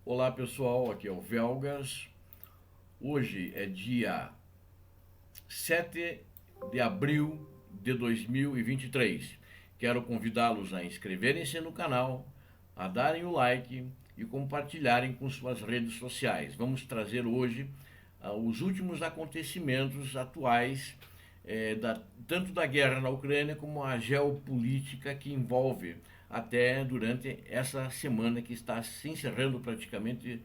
Olá pessoal, aqui é o Velgas. Hoje é dia 7 de abril de 2023. Quero convidá-los a inscreverem-se no canal, a darem o like e compartilharem com suas redes sociais. Vamos trazer hoje os últimos acontecimentos atuais, tanto da guerra na Ucrânia como a geopolítica que envolve até durante essa semana que está se encerrando praticamente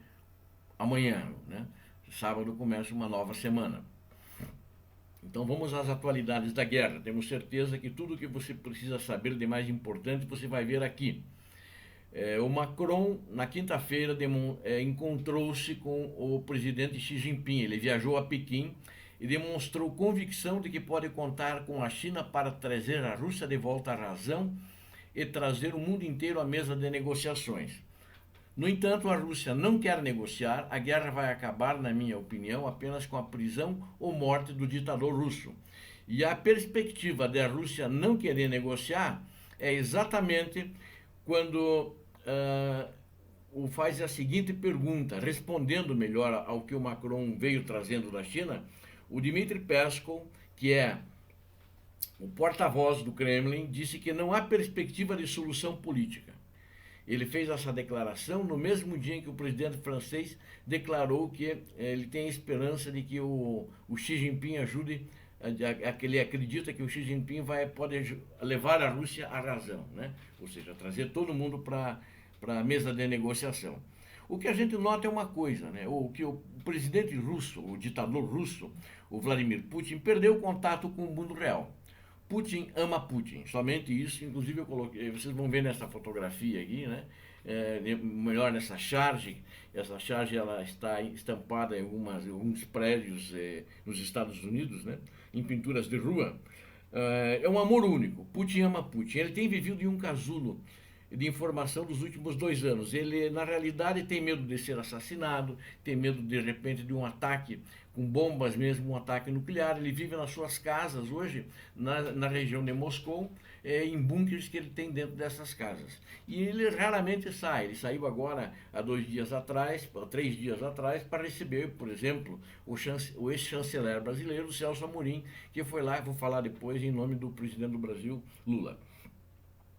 amanhã, né? Sábado começa uma nova semana. Então vamos às atualidades da guerra. Temos certeza que tudo o que você precisa saber de mais importante você vai ver aqui. O Macron, na quinta-feira, encontrou-se com o presidente Xi Jinping. Ele viajou a Pequim e demonstrou convicção de que pode contar com a China para trazer a Rússia de volta à razão e trazer o mundo inteiro à mesa de negociações. No entanto, a Rússia não quer negociar, a guerra vai acabar, na minha opinião, apenas com a prisão ou morte do ditador russo. E a perspectiva da Rússia não querer negociar é exatamente quando faz a seguinte pergunta, respondendo melhor ao que o Macron veio trazendo da China. O Dmitry Peskov, que é o porta-voz do Kremlin, disse que não há perspectiva de solução política. Ele fez essa declaração no mesmo dia em que o presidente francês declarou que ele tem esperança de que o Xi Jinping ajude, que ele acredita que o Xi Jinping pode levar a Rússia à razão, né? Ou seja, trazer todo mundo para a mesa de negociação. O que a gente nota é uma coisa, né? Que o presidente russo, o ditador russo, o Vladimir Putin, perdeu o contato com o mundo real. Putin ama Putin, somente isso. Inclusive eu coloquei, vocês vão ver nessa fotografia aqui, né? Melhor nessa charge. Essa charge ela está estampada em alguns prédios nos Estados Unidos, né? Em pinturas de rua. É um amor único. Putin ama Putin. Ele tem vivido em um casulo de informação dos últimos 2 anos. Ele, na realidade, tem medo de ser assassinado, tem medo, de repente, de um ataque com bombas mesmo, um ataque nuclear. Ele vive nas suas casas hoje, na região de Moscou, em bunkers que ele tem dentro dessas casas. E ele raramente sai. Ele saiu agora, há 3 dias atrás, para receber, por exemplo, o ex-chanceler brasileiro, Celso Amorim, que foi lá, vou falar depois, em nome do presidente do Brasil, Lula.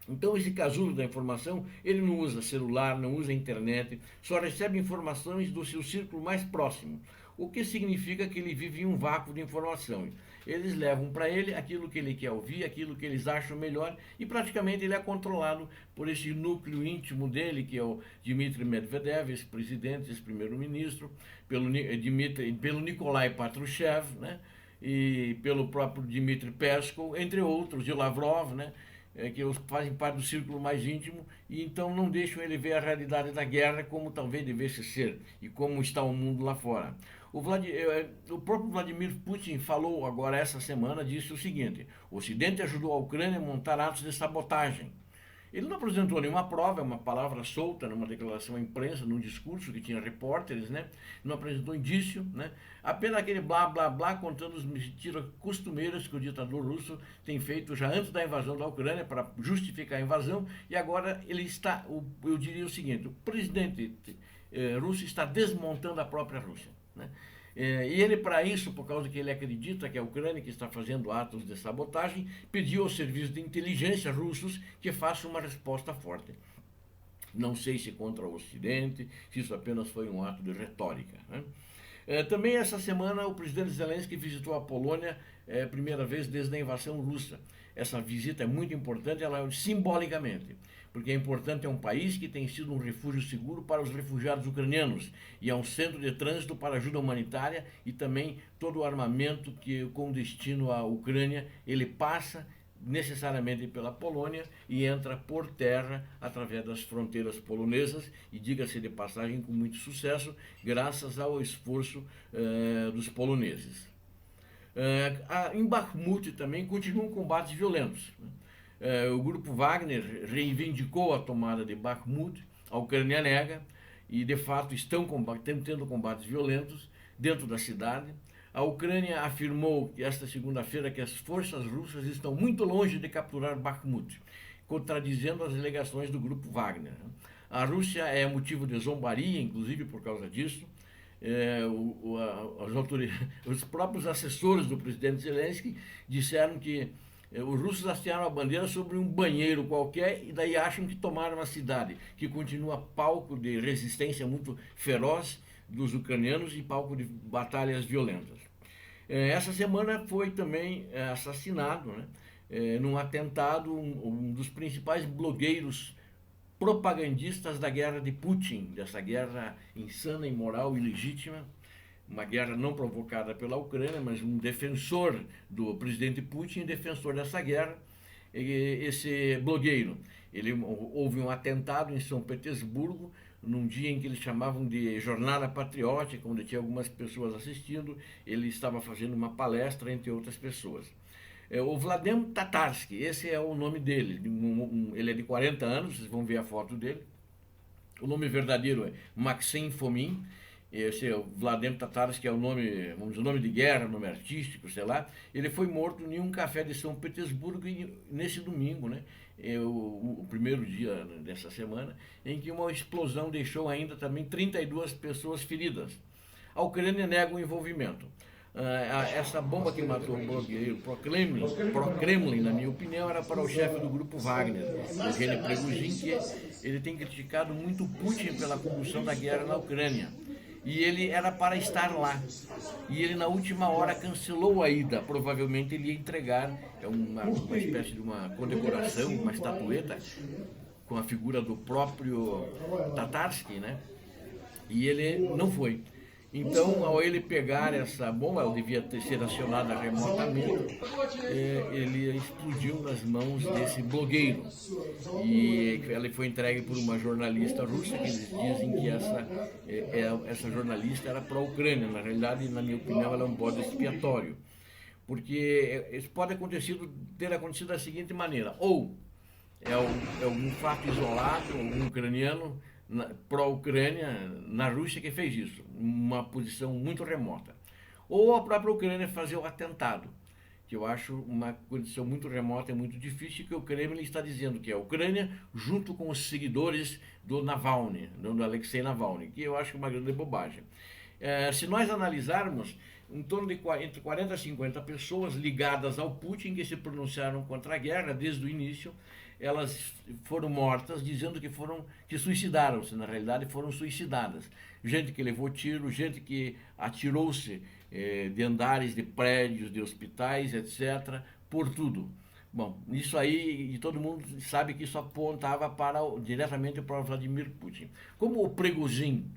Então esse casulo da informação, ele não usa celular, não usa internet, só recebe informações do seu círculo mais próximo, o que significa que ele vive em um vácuo de informação. Eles levam para ele aquilo que ele quer ouvir, aquilo que eles acham melhor, e praticamente ele é controlado por esse núcleo íntimo dele, que é o Dmitry Medvedev, esse presidente, esse primeiro-ministro, pelo Nikolai Patrushev, né? E pelo próprio Dmitry Peskov, entre outros, e Lavrov, né? Que fazem parte do círculo mais íntimo, e então não deixam ele ver a realidade da guerra como talvez devesse ser e como está o mundo lá fora. O próprio Vladimir Putin falou agora essa semana, disse o seguinte: o Ocidente ajudou a Ucrânia a montar atos de sabotagem. Ele não apresentou nenhuma prova, é uma palavra solta numa declaração à imprensa, num discurso que tinha repórteres, né? Não apresentou indício, né? Apenas aquele blá blá blá contando as mentiras costumeiras que o ditador russo tem feito já antes da invasão da Ucrânia para justificar a invasão, e agora ele está, eu diria o seguinte: o presidente russo está desmontando a própria Rússia, né? E ele, para isso, por causa que ele acredita que é a Ucrânia que está fazendo atos de sabotagem, pediu aos serviços de inteligência russos que façam uma resposta forte. Não sei se contra o Ocidente, se isso apenas foi um ato de retórica, né? Também essa semana o presidente Zelensky visitou a Polônia, primeira vez desde a invasão russa. Essa visita é muito importante, ela simbolicamente, porque é importante, é um país que tem sido um refúgio seguro para os refugiados ucranianos e é um centro de trânsito para ajuda humanitária, e também todo o armamento que com destino à Ucrânia ele passa necessariamente pela Polônia e entra por terra através das fronteiras polonesas, e diga-se de passagem com muito sucesso, graças ao esforço dos poloneses. Em Bakhmut também continuam combates violentos. O grupo Wagner reivindicou a tomada de Bakhmut, a Ucrânia nega, e de fato estão tendo combates violentos dentro da cidade. A Ucrânia afirmou esta segunda-feira que as forças russas estão muito longe de capturar Bakhmut, contradizendo as alegações do grupo Wagner. A Rússia é motivo de zombaria, inclusive por causa disso. Os próprios assessores do presidente Zelensky disseram que os russos hastearam a bandeira sobre um banheiro qualquer e daí acham que tomaram a cidade, que continua palco de resistência muito feroz dos ucranianos e palco de batalhas violentas. Essa semana foi também assassinado, né, num atentado, um dos principais blogueiros propagandistas da guerra de Putin, dessa guerra insana, imoral e ilegítima, uma guerra não provocada pela Ucrânia, mas um defensor do presidente Putin, defensor dessa guerra, esse blogueiro. Houve um atentado em São Petersburgo, num dia em que eles chamavam de Jornada Patriótica, onde tinha algumas pessoas assistindo, ele estava fazendo uma palestra, entre outras pessoas. O Vladimir Tatarsky, esse é o nome dele, ele é de 40 anos, vocês vão ver a foto dele. O nome verdadeiro é Maxim Fomin. Esse é o Vladimir Tatarsky, que é o nome, vamos dizer, o nome de guerra, nome artístico, sei lá. Ele foi morto em um café de São Petersburgo nesse domingo, né? O primeiro dia dessa semana, em que uma explosão deixou ainda também 32 pessoas feridas. A Ucrânia nega o envolvimento. Essa bomba que matou o blogueiro pro-Kremlin, na minha opinião, era para o chefe do grupo Wagner, Eugênio Prigozhin, que ele tem criticado muito Putin pela condução da guerra na Ucrânia. E ele era para estar lá. E ele, na última hora, cancelou a ida. Provavelmente ele ia entregar uma espécie de uma condecoração, uma estatueta, com a figura do próprio Tatarsky, né? E ele não foi. Então, ao ele pegar essa bomba, ela devia ter sido acionada remotamente, ele explodiu nas mãos desse blogueiro. E ela foi entregue por uma jornalista russa, que eles dizem que essa jornalista era pró-Ucrânia. Na realidade, na minha opinião, ela é um bode expiatório. Porque isso pode ter acontecido da seguinte maneira: ou é algum fato isolado, algum ucraniano pró-Ucrânia na Rússia que fez isso, uma posição muito remota. Ou a própria Ucrânia fazer o atentado, que eu acho uma condição muito remota e muito difícil, que o Kremlin está dizendo que é a Ucrânia junto com os seguidores do Navalny, do Alexei Navalny, que eu acho uma grande bobagem. Se nós analisarmos, em torno de entre 40 a 50 pessoas ligadas ao Putin que se pronunciaram contra a guerra desde o início, elas foram mortas dizendo que suicidaram-se, na realidade foram suicidadas. Gente que levou tiro, gente que atirou-se de andares de prédios, de hospitais, etc., por tudo. Bom, isso aí, e todo mundo sabe que isso apontava diretamente para o Vladimir Putin. Como o Prigozhin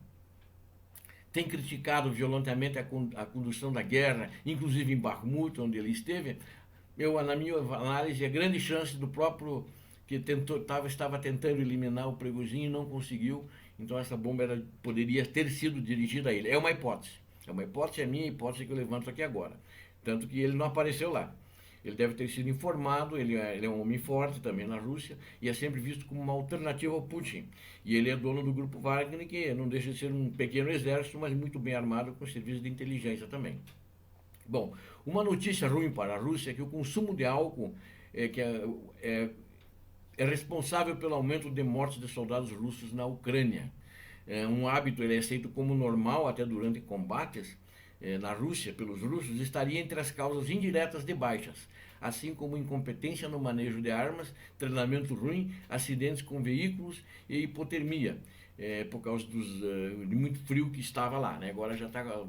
tem criticado violentamente a condução da guerra, inclusive em Bakhmut, onde ele esteve, na minha análise, a grande chance do próprio que estava tentando eliminar o Prigozhin e não conseguiu, então essa bomba poderia ter sido dirigida a ele. É uma hipótese, é a minha hipótese que eu levanto aqui agora. Tanto que ele não apareceu lá. Ele deve ter sido informado, ele é um homem forte também na Rússia, e é sempre visto como uma alternativa ao Putin. E ele é dono do grupo Wagner, que não deixa de ser um pequeno exército, mas muito bem armado com serviços de inteligência também. Bom, uma notícia ruim para a Rússia é que o consumo de álcool é responsável pelo aumento de mortes de soldados russos na Ucrânia. Um hábito, ele é aceito como normal até durante combates na Rússia, pelos russos, estaria entre as causas indiretas de baixas, assim como incompetência no manejo de armas, treinamento ruim, acidentes com veículos e hipotermia, por causa de muito frio que estava lá, né? Agora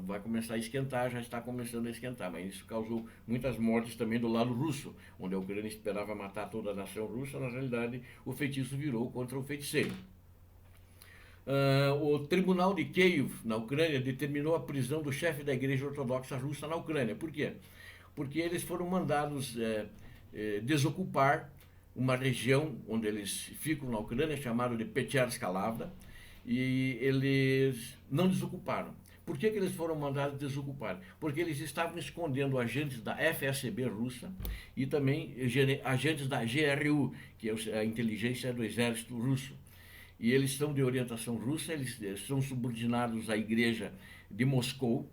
vai começar a esquentar, já está começando a esquentar, mas isso causou muitas mortes também do lado russo, onde a Ucrânia esperava matar toda a nação russa. Na realidade, o feitiço virou contra o feiticeiro. O Tribunal de Kiev, na Ucrânia, determinou a prisão do chefe da Igreja Ortodoxa Russa na Ucrânia. Por quê? Porque eles foram mandados desocupar uma região onde eles ficam na Ucrânia, chamada de Pecherska Lavda, e eles não desocuparam. Por que eles foram mandados desocupar? Porque eles estavam escondendo agentes da FSB russa e também agentes da GRU, que é a inteligência do exército russo. E eles são de orientação russa, eles são subordinados à igreja de Moscou,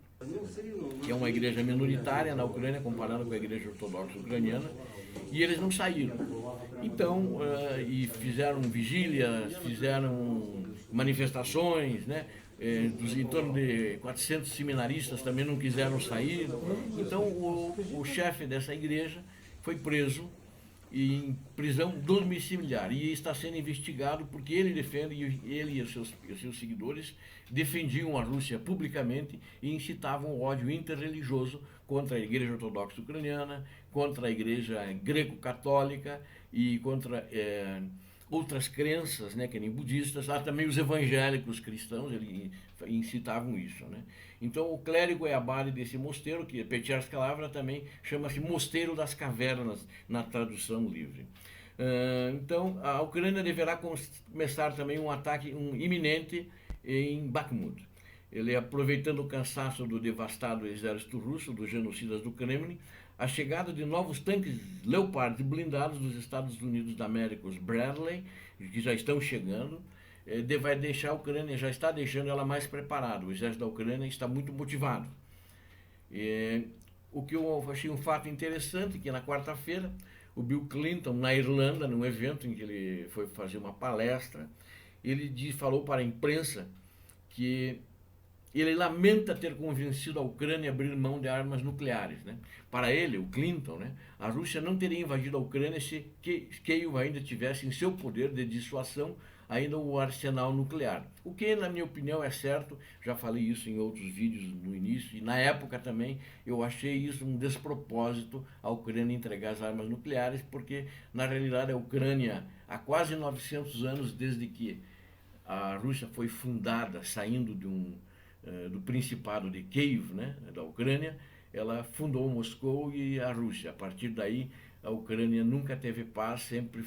que é uma igreja minoritária na Ucrânia, comparando com a igreja ortodoxa ucraniana, e eles não saíram. Então, e fizeram vigílias, fizeram manifestações, né? Em torno de 400 seminaristas também não quiseram sair. Então, o chefe dessa igreja foi preso em prisão domiciliar e está sendo investigado porque ele defende, ele e os seus seguidores defendiam a Rússia publicamente e incitavam ódio interreligioso contra a Igreja Ortodoxa Ucraniana, contra a Igreja Greco-Católica e contra outras crenças, né, que nem budistas. Há também os evangélicos cristãos, eles incitavam isso, né? Então o clérigo é a base desse mosteiro, que Pecherska Lavra também chama-se Mosteiro das Cavernas na tradução livre. Então a Ucrânia deverá começar também um ataque iminente em Bakhmut. Ele, aproveitando o cansaço do devastado exército russo, dos genocidas do Kremlin, a chegada de novos tanques Leopard blindados dos Estados Unidos da América, os Bradley, que já estão chegando, vai deixar a Ucrânia, já está deixando ela mais preparada. O exército da Ucrânia está muito motivado. O que eu achei um fato interessante, que na quarta-feira, o Bill Clinton, na Irlanda, num evento em que ele foi fazer uma palestra, ele falou para a imprensa que ele lamenta ter convencido a Ucrânia a abrir mão de armas nucleares, né? Para ele, o Clinton, né, a Rússia não teria invadido a Ucrânia se Kiev ainda tivesse em seu poder de dissuasão ainda o arsenal nuclear. O que, na minha opinião, é certo, já falei isso em outros vídeos no início, e na época também eu achei isso um despropósito a Ucrânia entregar as armas nucleares, porque, na realidade, a Ucrânia, há quase 900 anos, desde que a Rússia foi fundada, saindo do Principado de Kiev, né, da Ucrânia, ela fundou Moscou e a Rússia. A partir daí, a Ucrânia nunca teve paz, sempre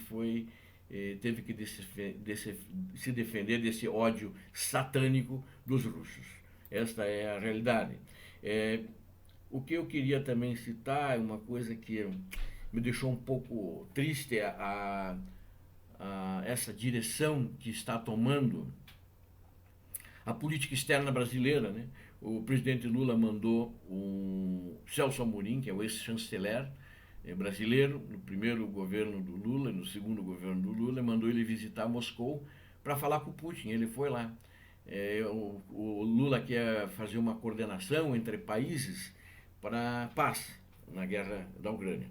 teve que se defender desse ódio satânico dos russos. Esta é a realidade. O que eu queria também citar é uma coisa que me deixou um pouco triste, essa direção que está tomando a política externa brasileira, né? O presidente Lula mandou o Celso Amorim, que é o ex-chanceler brasileiro, no primeiro governo do Lula, no segundo governo do Lula, mandou ele visitar Moscou para falar com o Putin. Ele foi lá. O Lula quer fazer uma coordenação entre países para paz na guerra da Ucrânia.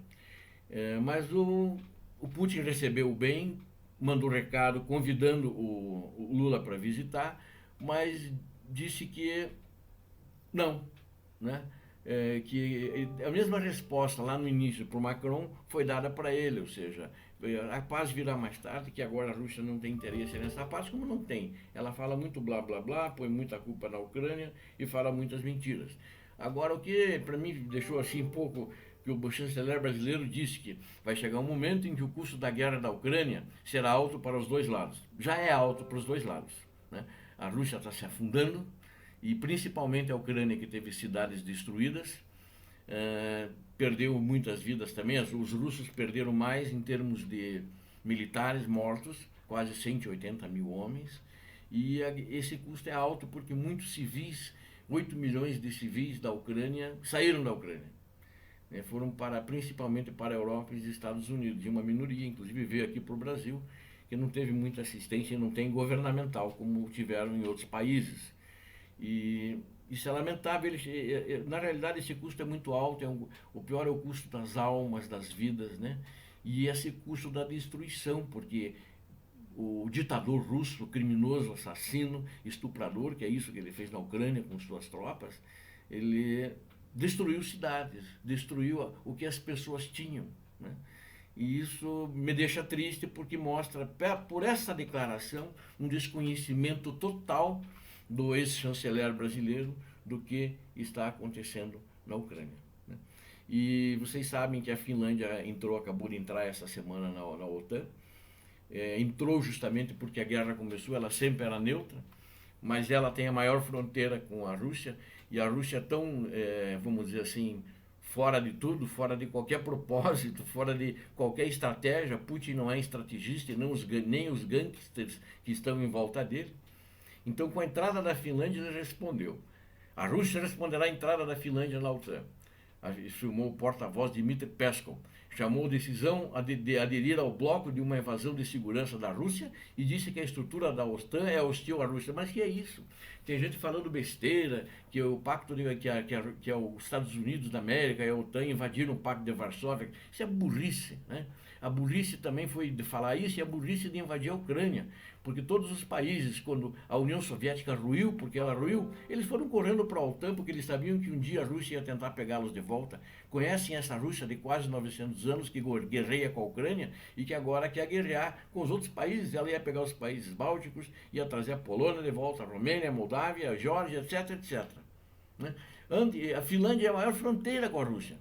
Mas o Putin recebeu bem, mandou recado convidando o Lula para visitar, mas disse que não, né? Que a mesma resposta lá no início para o Macron foi dada para ele, ou seja, a paz virá mais tarde, que agora a Rússia não tem interesse nessa paz, como não tem. Ela fala muito blá blá blá, põe muita culpa na Ucrânia e fala muitas mentiras. Agora, o que para mim deixou assim um pouco, que o chanceler brasileiro disse que vai chegar um momento em que o custo da guerra da Ucrânia será alto para os dois lados. Já é alto para os dois lados, né? A Rússia está se afundando, e principalmente a Ucrânia, que teve cidades destruídas, perdeu muitas vidas também. Os russos perderam mais em termos de militares mortos, quase 180 mil homens, e esse custo é alto porque muitos civis, 8 milhões de civis da Ucrânia, saíram da Ucrânia. Foram principalmente para a Europa e os Estados Unidos, e uma minoria, inclusive, veio aqui para o Brasil, que não teve muita assistência e não tem governamental, como tiveram em outros países. E isso é lamentável. Na realidade, esse custo é muito alto. O pior é o custo das almas, das vidas, né? E esse custo da destruição, porque o ditador russo, criminoso, assassino, estuprador, que é isso que ele fez na Ucrânia com suas tropas, ele destruiu cidades, destruiu o que as pessoas tinham, né? E isso me deixa triste, porque mostra, por essa declaração, um desconhecimento total do ex-chanceler brasileiro do que está acontecendo na Ucrânia, né? E vocês sabem que a Finlândia acabou de entrar essa semana na OTAN. Entrou justamente porque a guerra começou. Ela sempre era neutra, mas ela tem a maior fronteira com a Rússia, e a Rússia é tão, vamos dizer assim, fora de tudo, fora de qualquer propósito, fora de qualquer estratégia. Putin não é estrategista, nem os gangsters que estão em volta dele. Então, com a entrada da Finlândia, ele respondeu. A Rússia responderá à entrada da Finlândia na OTAN. Afirmou o porta-voz Dmitry Peskov. Chamou a decisão de aderir ao bloco de uma invasão de segurança da Rússia e disse que a estrutura da OTAN é hostil à Rússia. Mas que é isso? Tem gente falando besteira, que o pacto que é os Estados Unidos da América e a OTAN invadiram o pacto de Varsóvia. Isso é burrice, né? A burrice também foi de falar isso e a burrice de invadir a Ucrânia. Porque todos os países, quando a União Soviética ruiu, porque ela ruiu, eles foram correndo para a OTAN porque eles sabiam que um dia a Rússia ia tentar pegá-los de volta. Conhecem essa Rússia de quase 900 anos que guerreia com a Ucrânia e que agora quer guerrear com os outros países. Ela ia pegar os países bálticos, ia trazer a Polônia de volta, a Romênia, a Moldávia, a Geórgia, etc, etc. Né? A Finlândia é a maior fronteira com a Rússia.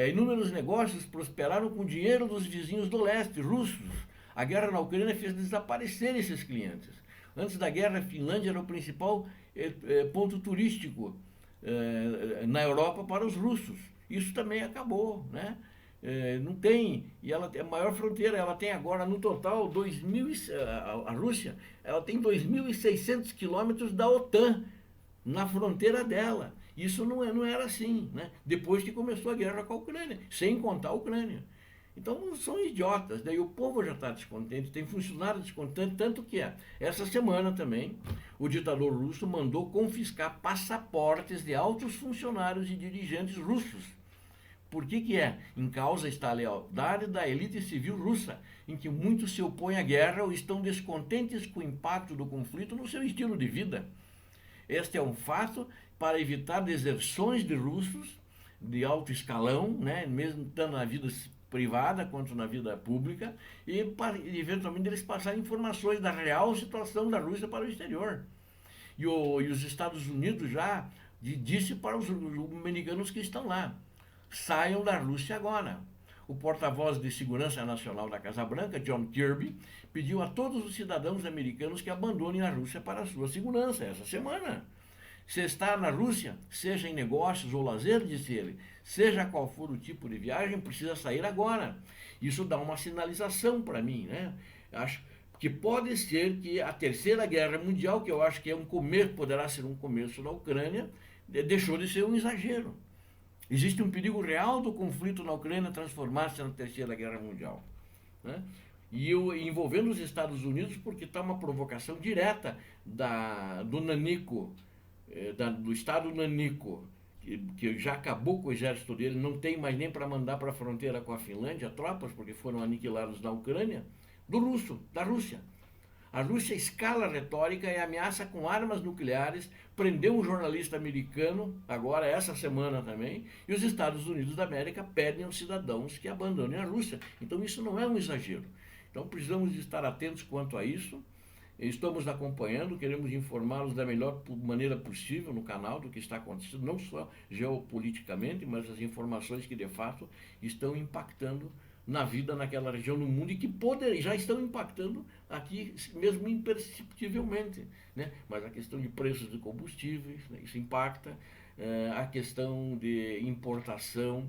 Inúmeros negócios prosperaram com dinheiro dos vizinhos do leste, russos. A guerra na Ucrânia fez desaparecer esses clientes. Antes da guerra, a Finlândia era o principal ponto turístico na Europa para os russos. Isso também acabou, né? Não tem, e ela é a maior fronteira, ela tem agora no total a Rússia, ela tem 2.600 quilômetros da OTAN na fronteira dela. Isso não era assim, né? Depois que começou a guerra com a Ucrânia, sem contar a Ucrânia. Então são idiotas, daí o povo já está descontente, tem funcionário descontente, tanto que essa semana também o ditador russo mandou confiscar passaportes de altos funcionários e dirigentes russos. Por que é? Em causa está a lealdade da elite civil russa, em que muitos se opõem à guerra ou estão descontentes com o impacto do conflito no seu estilo de vida. Este é um fato para evitar deserções de russos de alto escalão, né, mesmo tanto na vida privada quanto na vida pública, e eventualmente eles passarem informações da real situação da Rússia para o exterior. E os Estados Unidos já disse para os americanos que estão lá: saiam da Rússia agora. O porta-voz de Segurança Nacional da Casa Branca, John Kirby, pediu a todos os cidadãos americanos que abandonem a Rússia para a sua segurança essa semana. Se está na Rússia, seja em negócios ou lazer, disse ele, seja qual for o tipo de viagem, precisa sair agora. Isso dá uma sinalização para mim, né? Acho que pode ser que a Terceira Guerra Mundial, que eu acho que poderá ser um começo da Ucrânia, deixou de ser um exagero. Existe um perigo real do conflito na Ucrânia transformar-se na Terceira Guerra Mundial, né? E envolvendo os Estados Unidos, porque está uma provocação direta do Nanico, do Estado Nanico, que já acabou com o exército dele, não tem mais nem para mandar para a fronteira com a Finlândia tropas, porque foram aniquilados na Ucrânia, da Rússia. A Rússia escala a retórica e ameaça com armas nucleares, prendeu um jornalista americano, agora essa semana também, e os Estados Unidos da América pedem aos cidadãos que abandonem a Rússia. Então isso não é um exagero. Então precisamos estar atentos quanto a isso. Estamos acompanhando, queremos informá-los da melhor maneira possível no canal do que está acontecendo, não só geopoliticamente, mas as informações que de fato estão impactando na vida naquela região do mundo e que já estão impactando aqui mesmo imperceptivelmente, né? Mas a questão de preços de combustíveis, né? Isso impacta, a questão de importação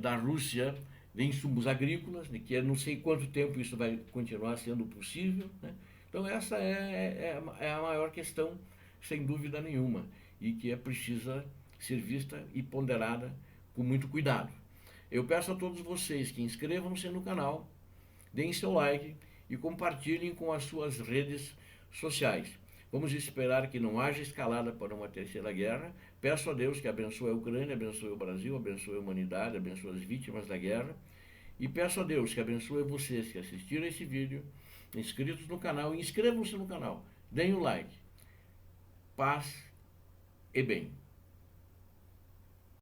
da Rússia de insumos agrícolas, né? Que eu não sei quanto tempo isso vai continuar sendo possível, né? Então essa é a maior questão, sem dúvida nenhuma, e que é precisa ser vista e ponderada com muito cuidado. Eu peço a todos vocês que inscrevam-se no canal, deem seu like e compartilhem com as suas redes sociais. Vamos esperar que não haja escalada para uma terceira guerra. Peço a Deus que abençoe a Ucrânia, abençoe o Brasil, abençoe a humanidade, abençoe as vítimas da guerra. E peço a Deus que abençoe vocês que assistiram esse vídeo, inscritos no canal, inscrevam-se no canal, deem o like. Paz e bem.